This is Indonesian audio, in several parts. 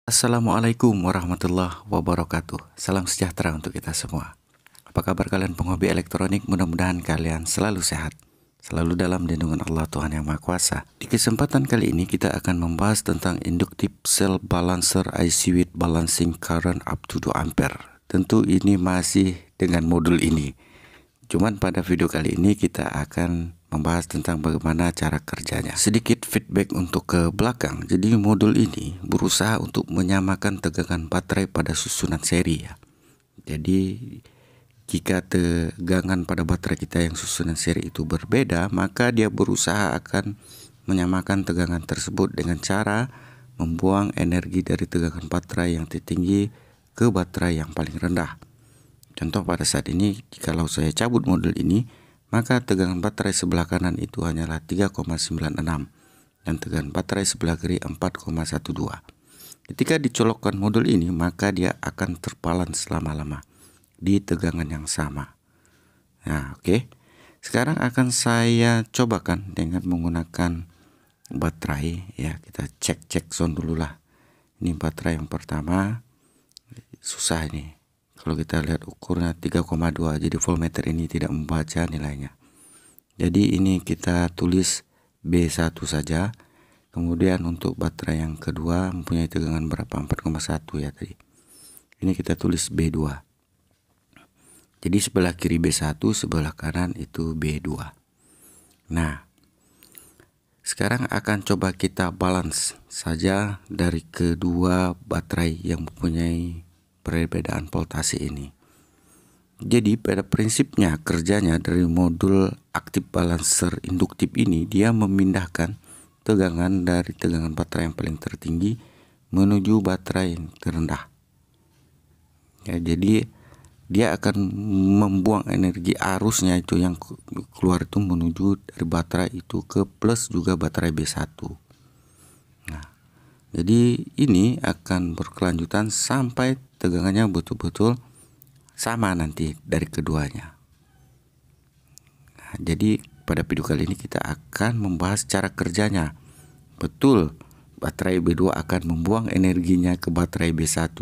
Assalamualaikum warahmatullahi wabarakatuh. Salam sejahtera untuk kita semua. Apa kabar kalian penghobi elektronik? Mudah-mudahan kalian selalu sehat, selalu dalam lindungan Allah Tuhan Yang Maha Kuasa. Di kesempatan kali ini kita akan membahas tentang Inductive Cell Balancer IC with Balancing Current up to 2 ampere. Tentu ini masih dengan modul ini. Cuman pada video kali ini kita akan membahas tentang bagaimana cara kerjanya. Sedikit feedback untuk ke belakang. Jadi modul ini berusaha untuk menyamakan tegangan baterai pada susunan seri ya. Jadi jika tegangan pada baterai kita yang susunan seri itu berbeda, maka dia berusaha akan menyamakan tegangan tersebut dengan cara membuang energi dari tegangan baterai yang tertinggi ke baterai yang paling rendah. Contoh pada saat ini, jikalau saya cabut modul ini, maka tegangan baterai sebelah kanan itu hanyalah 3,96 dan tegangan baterai sebelah kiri 4,12. Ketika dicolokkan modul ini, maka dia akan terbalance selama-lama di tegangan yang sama. Nah, oke. Sekarang akan saya cobakan dengan menggunakan baterai ya. Kita cek zone dulu lah. Ini baterai yang pertama. Susah ini. Kalau kita lihat ukurnya 3,2, jadi voltmeter ini tidak membaca nilainya. Jadi ini kita tulis B1 saja. Kemudian untuk baterai yang kedua mempunyai tegangan berapa? 4,1 ya tadi. Ini kita tulis B2. Jadi sebelah kiri B1, sebelah kanan itu B2. Nah, sekarang akan coba kita balance saja dari kedua baterai yang mempunyai perbedaan voltase ini. Jadi pada prinsipnya kerjanya dari modul aktif balancer induktif ini, dia memindahkan tegangan dari tegangan baterai yang paling tertinggi menuju baterai yang terendah. Ya, jadi dia akan membuang energi arusnya itu yang keluar itu menuju dari baterai itu ke plus juga baterai B1. Nah, jadi ini akan berkelanjutan sampai tegangannya betul-betul sama nanti dari keduanya. Nah, jadi pada video kali ini kita akan membahas cara kerjanya. Betul, baterai B2 akan membuang energinya ke baterai B1.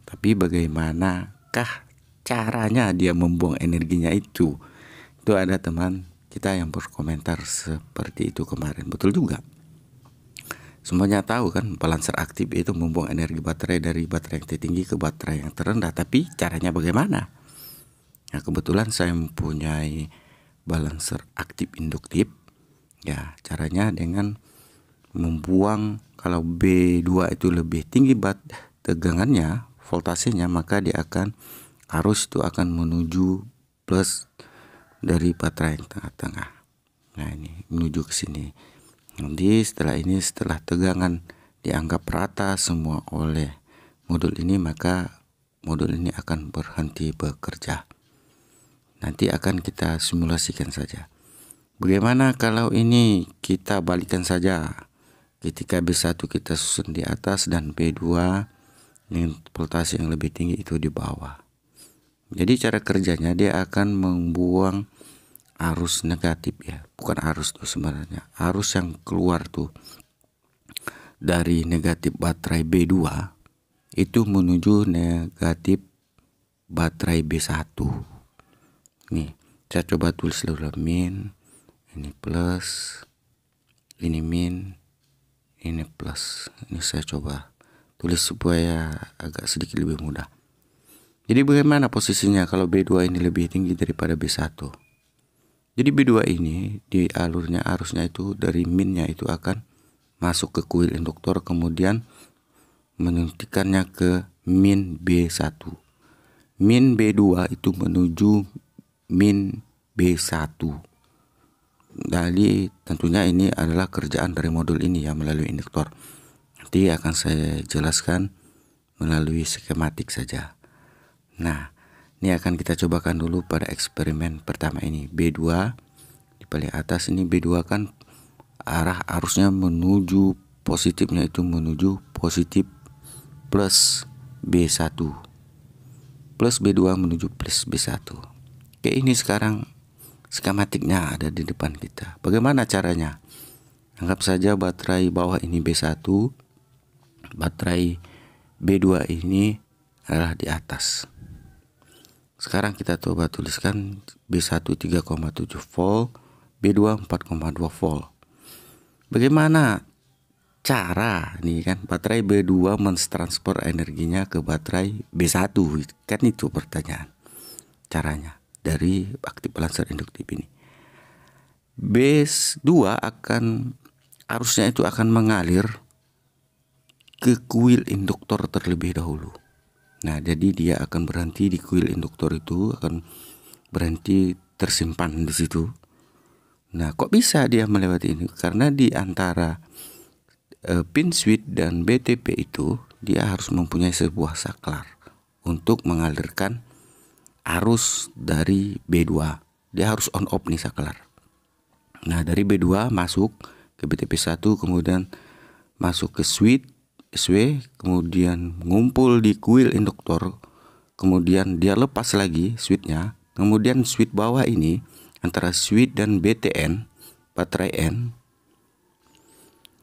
Tapi bagaimanakah caranya dia membuang energinya itu? Itu ada teman kita yang berkomentar seperti itu kemarin. Betul juga. Semuanya tahu kan, balancer aktif itu membuang energi baterai dari baterai yang tertinggi ke baterai yang terendah. Tapi caranya bagaimana? Nah, kebetulan saya mempunyai balancer aktif induktif. Ya, caranya dengan membuang, kalau B2 itu lebih tinggi tegangannya, voltasenya, maka dia akan arus itu akan menuju plus dari baterai yang tengah-tengah. Nah, ini menuju ke sini. Nanti setelah tegangan dianggap rata semua oleh modul ini, maka modul ini akan berhenti bekerja. Nanti akan kita simulasikan saja. Bagaimana kalau ini kita balikan saja? Ketika B1 kita susun di atas dan B2 dengan voltase yang lebih tinggi itu di bawah. Jadi cara kerjanya dia akan membuang arus negatif ya, bukan arus tuh sebenarnya, arus yang keluar tuh dari negatif baterai B2 itu menuju negatif baterai B1. Nih, saya coba tulis dulu, min, ini plus, ini min, ini plus. Ini saya coba tulis supaya agak sedikit lebih mudah. Jadi bagaimana posisinya kalau B2 ini lebih tinggi daripada B1? Jadi B2 ini di alurnya arusnya itu dari minnya itu akan masuk ke kuil induktor, kemudian menyuntikannya ke min B1. Min B2 itu menuju min B1. Jadi tentunya ini adalah kerjaan dari modul ini ya, melalui induktor. Nanti akan saya jelaskan melalui skematik saja. Nah, ini akan kita cobakan dulu pada eksperimen pertama ini. B2 di paling atas ini, B2 kan arah arusnya menuju positifnya itu menuju positif plus B1. Plus B2 menuju plus B1. Oke, ini sekarang skematiknya ada di depan kita. Bagaimana caranya? Anggap saja baterai bawah ini B1, baterai B2 ini adalah di atas. Sekarang kita coba tuliskan B1 3,7 volt, B2 4,2 volt. Bagaimana cara nih kan baterai B2 mentransfer energinya ke baterai B1? Kan itu pertanyaan. Caranya dari aktif balancer induktif ini. B2 arusnya itu akan mengalir ke kuil induktor terlebih dahulu. Nah, jadi dia akan berhenti di kuil induktor itu, akan berhenti tersimpan di situ. Nah, kok bisa dia melewati ini? Karena di antara pin switch dan BTP itu dia harus mempunyai sebuah saklar untuk mengalirkan arus dari B2. Dia harus on off nih saklar. Nah, dari B2 masuk ke BTP1, kemudian masuk ke switch SW, kemudian ngumpul di kuil induktor, kemudian dia lepas lagi switchnya, kemudian switch bawah ini antara switch dan BTN baterai N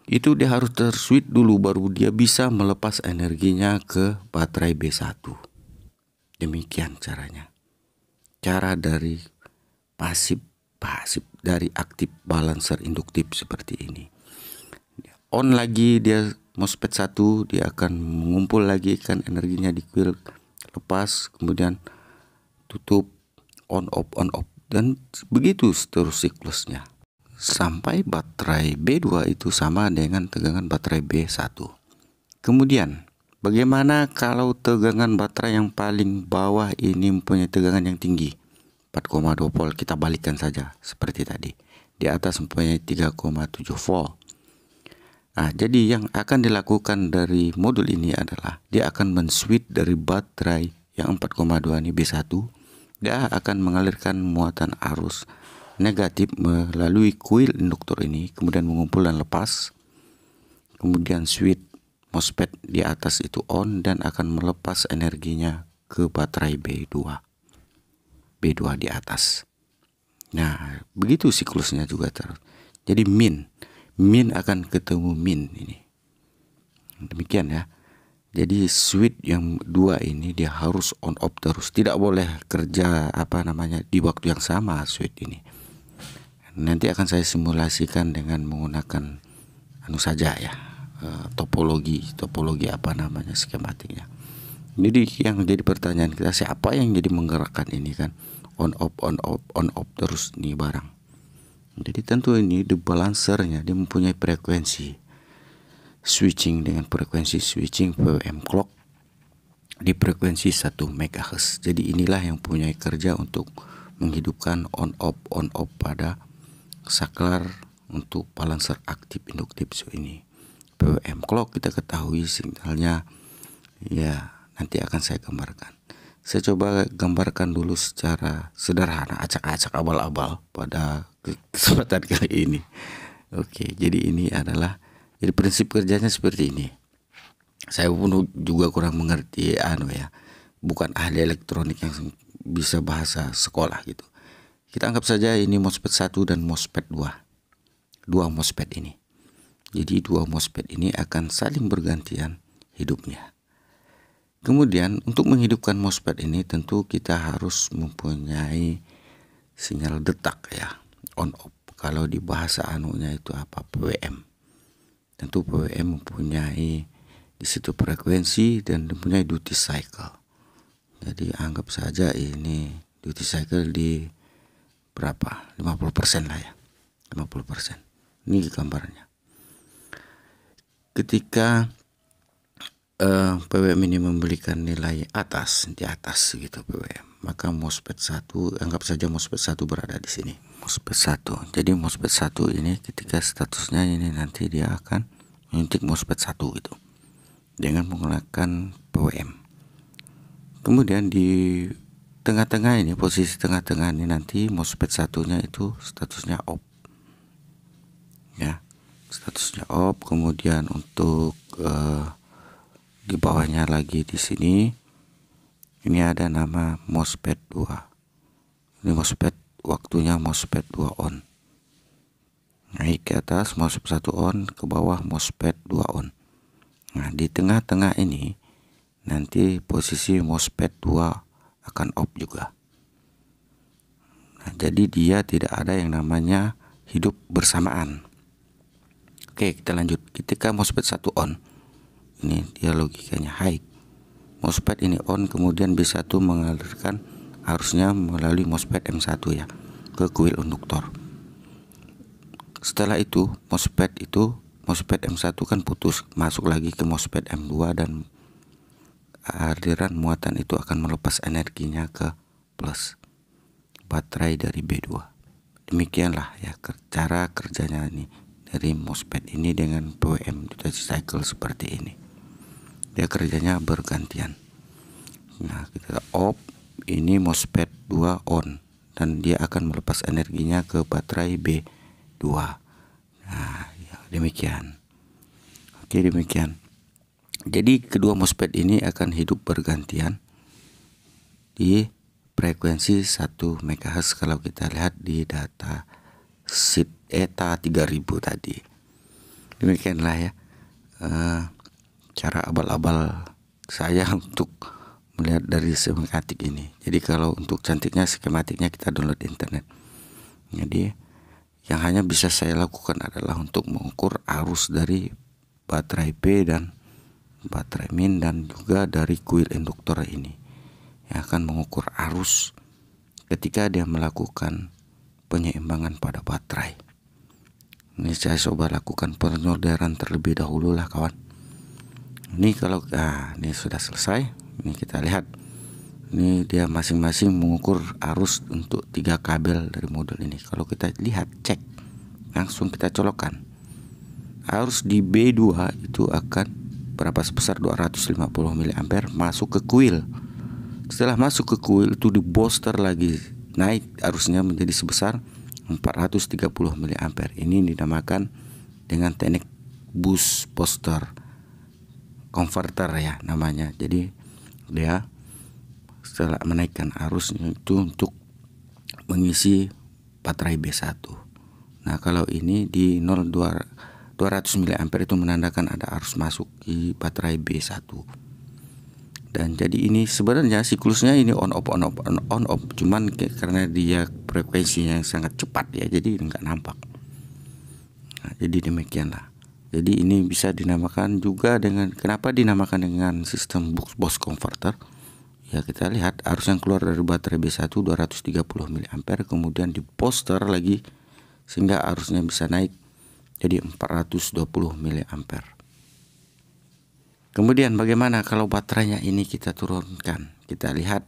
itu dia harus terswitch dulu baru dia bisa melepas energinya ke baterai B1. Demikian caranya. Cara dari pasif dari aktif balancer induktif seperti ini. On lagi dia MOSFET 1, dia akan mengumpul lagi kan energinya di kuil, lepas, kemudian tutup, on off dan begitu terus siklusnya sampai baterai B2 itu sama dengan tegangan baterai B1. Kemudian bagaimana kalau tegangan baterai yang paling bawah ini mempunyai tegangan yang tinggi 4,2 volt? Kita balikkan saja seperti tadi, di atas mempunyai 3,7 volt. Nah, jadi yang akan dilakukan dari modul ini adalah dia akan men-switch dari baterai yang 4,2 ini B1. Dia akan mengalirkan muatan arus negatif melalui kuil induktor ini, kemudian mengumpul dan lepas. Kemudian switch MOSFET di atas itu on dan akan melepas energinya ke baterai B2 di atas. Nah, begitu siklusnya juga terus. Jadi min akan ketemu min ini. Demikian ya. Jadi switch yang 2 ini dia harus on off terus, tidak boleh kerja di waktu yang sama switch ini. Nanti akan saya simulasikan dengan menggunakan topologi skematiknya. Jadi yang jadi pertanyaan kita, siapa yang jadi menggerakkan ini kan? On off terus nih barang. Jadi tentu ini the balancernya dia mempunyai frekuensi switching dengan frekuensi switching PWM clock di frekuensi 1 MHz. Jadi inilah yang punya kerja untuk menghidupkan on off pada saklar untuk balancer aktif induktif ini. PWM clock kita ketahui sinyalnya ya, nanti akan saya gambarkan. Saya coba gambarkan dulu secara sederhana, acak-acak abal-abal pada kesempatan kali ini. Oke, jadi ini adalah, jadi prinsip kerjanya seperti ini. Saya pun juga kurang mengerti bukan ahli elektronik yang bisa bahasa sekolah gitu. Kita anggap saja ini MOSFET 1 dan MOSFET 2. Dua MOSFET ini. Jadi dua MOSFET ini akan saling bergantian hidupnya. Kemudian untuk menghidupkan MOSFET ini tentu kita harus mempunyai sinyal detak ya, on off. Kalau di bahasa itu PWM. Tentu PWM mempunyai di situ frekuensi dan mempunyai duty cycle. Jadi anggap saja ini duty cycle di berapa? 50% lah ya. 50%. Ini gambarnya. Ketika PWM ini memberikan nilai di atas gitu PWM, maka MOSFET 1, anggap saja MOSFET 1 berada di sini. MOSFET 1. Jadi MOSFET 1 ini ketika statusnya ini nanti dia akan menyuntik MOSFET 1 gitu dengan menggunakan PWM. Kemudian di tengah-tengah ini, posisi tengah-tengah ini nanti MOSFET 1-nya itu statusnya off. Ya. Statusnya off. Kemudian untuk di bawahnya lagi di sini ini ada nama MOSFET 2. Ini MOSFET, waktunya MOSFET 2 on. Naik ke atas MOSFET 1 on, ke bawah MOSFET 2 on. Nah, di tengah-tengah ini nanti posisi MOSFET 2 akan off juga. Nah, jadi dia tidak ada yang namanya hidup bersamaan. Oke, kita lanjut. Ketika MOSFET 1 on, ini dia logikanya high. MOSFET ini on, kemudian B1 mengalirkan arusnya melalui MOSFET M1 ya ke kuil induktor. Setelah itu MOSFET M1 kan putus, masuk lagi ke MOSFET M2 dan aliran muatan itu akan melepas energinya ke plus baterai dari B2. Demikianlah ya cara kerjanya ini dari MOSFET ini dengan PWM duty cycle seperti ini. Dia kerjanya bergantian. Nah, kita off, ini MOSFET 2 on dan dia akan melepas energinya ke baterai B2. Nah, ya, demikian. Oke, demikian. Jadi kedua MOSFET ini akan hidup bergantian di frekuensi 1 MHz kalau kita lihat di data sheet ETA 3000 tadi. Demikianlah ya cara abal-abal saya untuk melihat dari skematik ini. Jadi kalau untuk cantiknya skematiknya kita download di internet. Jadi yang hanya bisa saya lakukan adalah untuk mengukur arus dari baterai B dan baterai min dan juga dari kuil induktor ini yang akan mengukur arus ketika dia melakukan penyeimbangan pada baterai. Ini saya coba lakukan penyolderan terlebih dahulu lah kawan. Ini kalau ini sudah selesai. Ini kita lihat. Ini dia masing-masing mengukur arus untuk 3 kabel dari modul ini. Kalau kita lihat, cek, langsung kita colokkan. Arus di B2 itu akan berapa sebesar 250 mA masuk ke kuil. Setelah masuk ke kuil itu di booster lagi, naik arusnya menjadi sebesar 430 mA. Ini dinamakan dengan teknik boost booster converter ya namanya. Jadi dia setelah menaikkan arusnya itu untuk mengisi baterai B1. Nah, kalau ini di 200 mA itu menandakan ada arus masuk di baterai B1. Dan jadi ini sebenarnya siklusnya ini on off on off on off, cuman karena dia frekuensinya yang sangat cepat ya, jadi nggak nampak. Nah, jadi demikianlah. Jadi ini bisa dinamakan juga dengan, kenapa dinamakan dengan sistem boost converter? Ya, kita lihat arus yang keluar dari baterai B1 230 mA, kemudian di booster lagi sehingga arusnya bisa naik jadi 420 mA. Kemudian bagaimana kalau baterainya ini kita turunkan? Kita lihat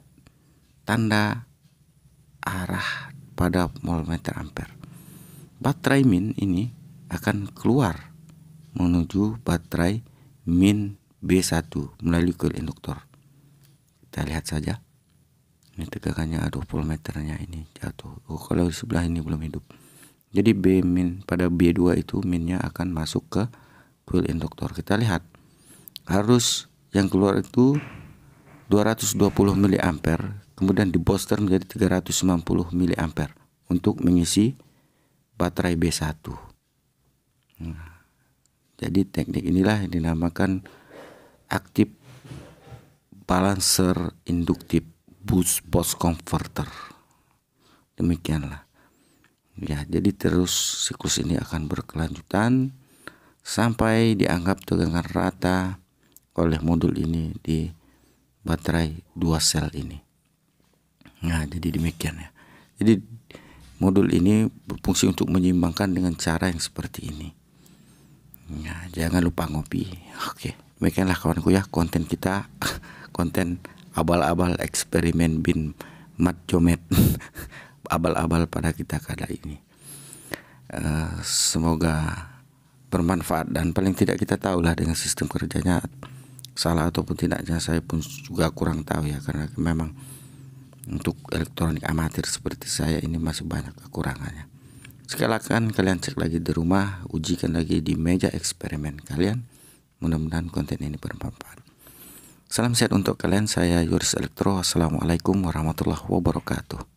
tanda arah pada voltmeter ampere. Baterai min ini akan keluar menuju baterai min B1 melalui kuil induktor. Kita lihat saja. Ini tegangannya, aduh, voltmeternya ini jatuh. Oh, kalau di sebelah ini belum hidup. Jadi B min pada B2 itu minnya akan masuk ke kuil induktor. Kita lihat arus yang keluar itu 220 mA, kemudian di booster menjadi 390 mA untuk mengisi baterai B1. Nah, jadi teknik inilah yang dinamakan active balancer inductive boost converter. Demikianlah. Ya, jadi terus siklus ini akan berkelanjutan sampai dianggap tegangan rata oleh modul ini di baterai 2 sel ini. Nah, jadi demikian ya. Jadi modul ini berfungsi untuk menyeimbangkan dengan cara yang seperti ini. Nah, jangan lupa ngopi. Oke, demikianlah kawanku ya konten kita. Konten abal-abal eksperimen bin Mat Jomet. Abal-abal pada kita kali ini. Semoga bermanfaat dan paling tidak kita tahulah dengan sistem kerjanya salah ataupun tidaknya. Saya pun juga kurang tahu ya, karena memang untuk elektronik amatir seperti saya ini masih banyak kekurangannya. Sekalian kalian cek lagi di rumah, ujikan lagi di meja eksperimen kalian. Mudah-mudahan konten ini bermanfaat. Salam sehat untuk kalian. Saya Yuris Elektro. Assalamualaikum warahmatullahi wabarakatuh.